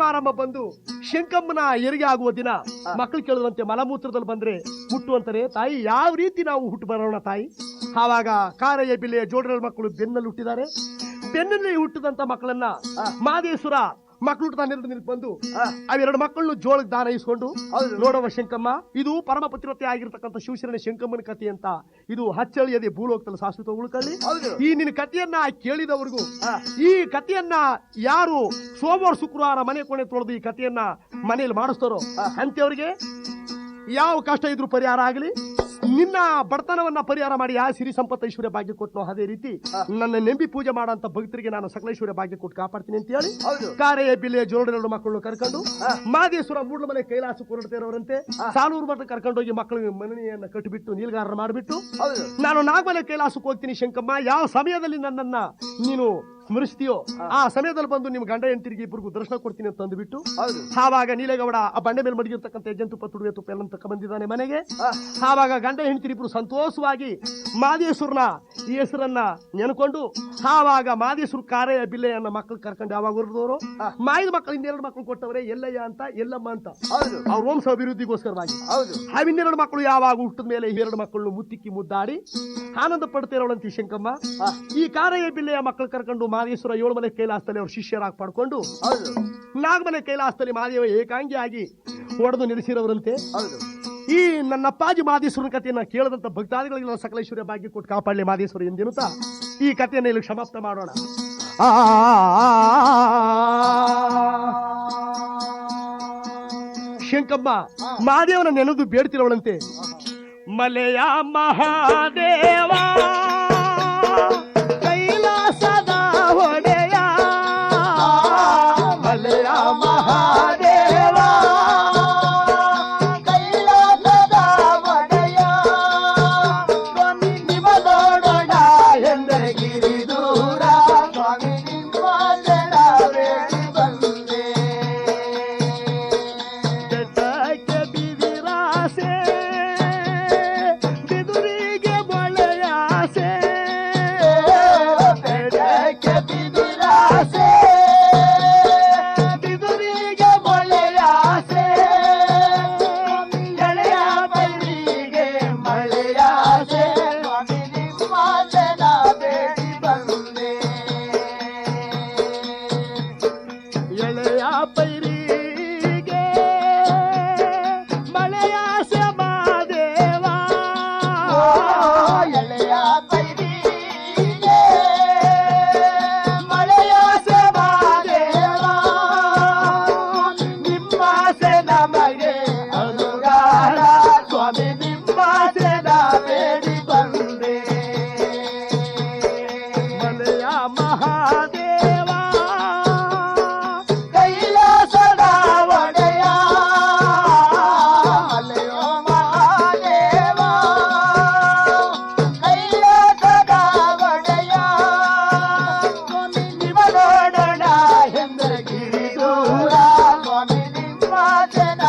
ಮಾರಮ್ಮ ಬಂದು ಶಂಕಮ್ಮನ ಹೆರಿಗೆ ಆಗುವ ದಿನ ಮಕ್ಕಳು ಕೇಳುವಂತೆ ಮಲಮೂತ್ರದಲ್ಲಿ ಬಂದ್ರೆ ಹುಟ್ಟು ಅಂತಾರೆ. ತಾಯಿ ಯಾವ ರೀತಿ ನಾವು ಹುಟ್ಟು ಬರೋಣ ತಾಯಿ? ಆವಾಗ ಕಾರೆಯ ಬಿಲೆಯ ಜೋಡರ ಮಕ್ಕಳು ಬೆನ್ನಲ್ಲಿ ಹುಟ್ಟಿದ್ದಾರೆ. ಬೆನ್ನಲ್ಲಿ ಹುಟ್ಟಿದಂತ ಮಕ್ಕಳನ್ನ ಮಾದೇಶ್ವರ ಮಕ್ಕಳು ಹುಟ್ಟದ ಬಂದು ಅವೆರಡು ಮಕ್ಕಳನ್ನು ಜೋಳಕ್ಕೆ ದಾನ ಇಸ್ಕೊಂಡು ನೋಡುವ ಶಂಕಮ್ಮ, ಇದು ಪರಮ ಪತಿವ್ರತೆ ಆಗಿರ್ತಕ್ಕಂಥ ಶಿವಶರಣ ಶಂಕಮ್ಮನ ಕಥೆ ಅಂತ. ಇದು ಹಚ್ಚಳಿಯದೆ ಭೂಲೋಕದಲ್ಲಿ ಶಾಶ್ವತ ಉಳ್ಕೊಳ್ಳಿ. ಈ ನಿನ್ನ ಕಥೆಯನ್ನ ಕೇಳಿದವರಿಗೂ ಈ ಕಥೆಯನ್ನ ಯಾರು ಸೋಮವಾರ ಶುಕ್ರವಾರ ಮನೆ ಕೊನೆ ತೊಳೆದು ಈ ಕಥೆಯನ್ನ ಮನೆಯಲ್ಲಿ ಮಾಡಿಸ್ತಾರೋ ಅಂತವ್ರಿಗೆ ಯಾವ ಕಷ್ಟ ಇದ್ರೂ ಪರಿಹಾರ ಆಗಲಿ. ನಿನ್ನ ಬಡತನವನ್ನ ಪರಿಹಾರ ಮಾಡಿ ಯಾವ ಸಿರಿ ಸಂಪತ್ತ ಐಶ್ವರ್ಯ ಭಾಗ್ಯ ಕೊಟ್ಟನೋ ಅದೇ ರೀತಿ ನನ್ನ ನೆಂಬಿ ಪೂಜೆ ಮಾಡಂತ ಭಕ್ತರಿಗೆ ನಾನು ಸಕಲೇಶ್ವರ್ಯ ಭಾಗ್ಯ ಕೊಟ್ಟು ಕಾಪಾಡ್ತೀನಿ ಅಂತ ಹೇಳಿ ಕಾರೆಯ ಬಿಲೆ ಜೋಡೆರಡು ಮಕ್ಕಳನ್ನು ಕರ್ಕೊಂಡು ಮಾದೇಶ್ವರ ಮೂಡ್ಲಮನೆ ಕೈಲಾಸಕ್ಕೆ ಹೊರಡ್ತಿರೋರಂತೆ. ಸಾಲೂರು ಮಠ ಕರ್ಕೊಂಡು ಹೋಗಿ ಮಕ್ಕಳಿಗೆ ಮನೆಯನ್ನ ಕಟ್ಟಿಬಿಟ್ಟು ನೀಲ್ಗಾರ ಮಾಡಿಬಿಟ್ಟು ನಾನು ನಾಗಮಲೆ ಕೈಲಾಸಕ್ಕೆ ಹೋಗ್ತೀನಿ ಶಂಕಮ್ಮ, ಯಾವ ಸಮಯದಲ್ಲಿ ನನ್ನನ್ನ ನೀನು ಸ್ಮರಿಸ್ತೀಯೋ ಆ ಸಮಯದಲ್ಲಿ ಬಂದು ನಿಮ್ ಗಂಡ ಹೆಂಡತಿರಿಗೆ ಇಬ್ಬರಿಗೂ ದರ್ಶನ ಕೊಡ್ತೀನಿ ಅಂತ ಅಂದ್ಬಿಟ್ಟು ಆವಾಗ ನೀಲೇಗೌಡ ಆ ಬಂಡೆ ಮೇಲೆ ಮಡಗಿರ್ತಕ್ಕಂಥ ಹೆಜ್ಜೆಂತುಪ್ಪ ತುಡುವೆ ತುಪ್ಪ ಎಲ್ಲ ತಕ್ಕ ಬಂದಿದ್ದಾನೆ ಮನೆಗೆ. ಆವಾಗ ಗಂಡ ಹೆಂಡತಿರಿ ಇಬ್ರು ಸಂತೋಷವಾಗಿ ಮಾದೇಶ್ವರನ ಈ ಹೆಸರನ್ನ ನೆನ್ಕೊಂಡು ಆವಾಗ ಮಾದೇಶ್ವರ ಕಾರೆಯ ಬಿಲ್ಲೆಯನ್ನ ಮಕ್ಕಳು ಕರ್ಕೊಂಡು ಯಾವಾಗ ಹೊರದವರು ಮಾಯದ ಮಕ್ಕಳು ಇನ್ನೆರಡು ಮಕ್ಕಳು ಕೊಟ್ಟವರೇ ಎಲ್ಲಯ್ಯ ಅಂತ ಎಲ್ಲಮ್ಮ ಅಂತ ಅವ್ರ ವಂಶ ಅಭಿವೃದ್ಧಿಗೋಸ್ಕರವಾಗಿ. ಇನ್ನೆರಡು ಮಕ್ಕಳು ಯಾವಾಗ ಹುಟ್ಟಿದ ಮೇಲೆ ಎರಡು ಮಕ್ಕಳನ್ನು ಮುತ್ತಿಕ್ಕಿ ಮುದ್ದಾಡಿ ಆನಂದ ಪಡ್ತಿರೋಳಂತಿ ಶಂಕಮ್ಮ. ಈ ಕಾರೆಯ ಬಿಲ್ಲೆಯ ಮಕ್ಕಳು ಕರ್ಕೊಂಡು ಮಾದೇಶ್ವರ ಏಳುಮಲೆ ಕೈಲಾಸದಲ್ಲಿ ಅವ್ರ ಶಿಷ್ಯರಾಗಿ ಪಡ್ಕೊಂಡು ನಾಗಮಲೆ ಕೈಲಾಸದಲ್ಲಿ ಮಾದೇವ ಏಕಾಂಗಿಯಾಗಿ ಹೊಡೆದು ನಿಲ್ಲಿಸಿರೋರಂತೆ. ಈ ನನ್ನ ಅಪ್ಪಾಜಿ ಮಾದೇಶ್ವರನ ಕಥೆಯನ್ನ ಕೇಳದಂತ ಭಕ್ತಾದಿಗಳಿಗೆ ಸಕಲೇಶ್ವರ್ಯ ಭಾಗ್ಯ ಕೊಟ್ಟು ಕಾಪಾಡಲಿ ಮಾದೇಶ್ವರ ಎಂದಿರುತ್ತಾ ಈ ಕಥೆಯನ್ನ ಇಲ್ಲಿ ಸಮಾಪ್ತ ಮಾಡೋಣ. ಶಂಕಮ್ಮ ಮಹಾದೇವನ ನೆನೆದು ಬೇಡ್ತಿರೋಳಂತೆ. ಮಲೆಯ ಮಹಾದೇವ ಕೈಲಾಸದ ಒಡೆಯ, ಮಲೆಯ ಮಹಾದೇವ ಕೈಲಾಸದ ಒಡೆಯ, ಸ್ವಾಮಿ ನಿಮ್ಮ ನೋಡೋಣ ಎಂದರೆ ಗಿರಿ ದೂರ, ಸ್ವಾಮಿ ನಿಮ್ಮ ಬೇಡಿ ಬಂದೆ. ಬೆಟ್ಟಕ್ಕೆ ಬಿದಿರಾಸೆ ಬಿದುರಿಗೆ ಮೊಳೆಯಾಸೆ, ಬೆಟ್ಟಕ್ಕೆ ಬಿದಿರಾಸೆ ಬಿದುರಿಗೆ ಮೊಳೆಯಾಸೆ, ಎಳೆಯ ಬೈರಿಗೆ ಮಳೆಯಾಸೆ, ಸ್ವಾಮಿ ನಿಮ್ಮ ಜನ ಬೇಡಿ ಬಂದೆ. ಎಳೆಯ ಪೈರಿಗೆ ಮಳೆಯಾಸೆ ಮಾದೇವ, ಎಳೆಯ ಪೈರಿಗೆ ಮಳೆಯಾಸೆ ಮಾದೇವ, ನಿಮ್ಮಾಸೆ ನಮಗೆ ಅನುಗಾರ, ಸ್ವಾಮಿ ನಿಮ್ಮಾಸೆ ಬೇಡಿ ಬಂದೆ. ಮಲೆಯ ಮಹಾದೇವ ಕೈಲಾಸದ ಒಡೆಯ, ಮಲೆಯ ಮಹಾದೇವ ಕೈಲಾಸದ ಒಡೆಯ, ಸ್ವಾಮಿ ನಿಮ್ಮ ನೋಡೋಣ ಎಂದರೆ ಗಿರಿ ದೂರ, ಸ್ವಾಮಿ ನಿಮ್ಮ ಜನ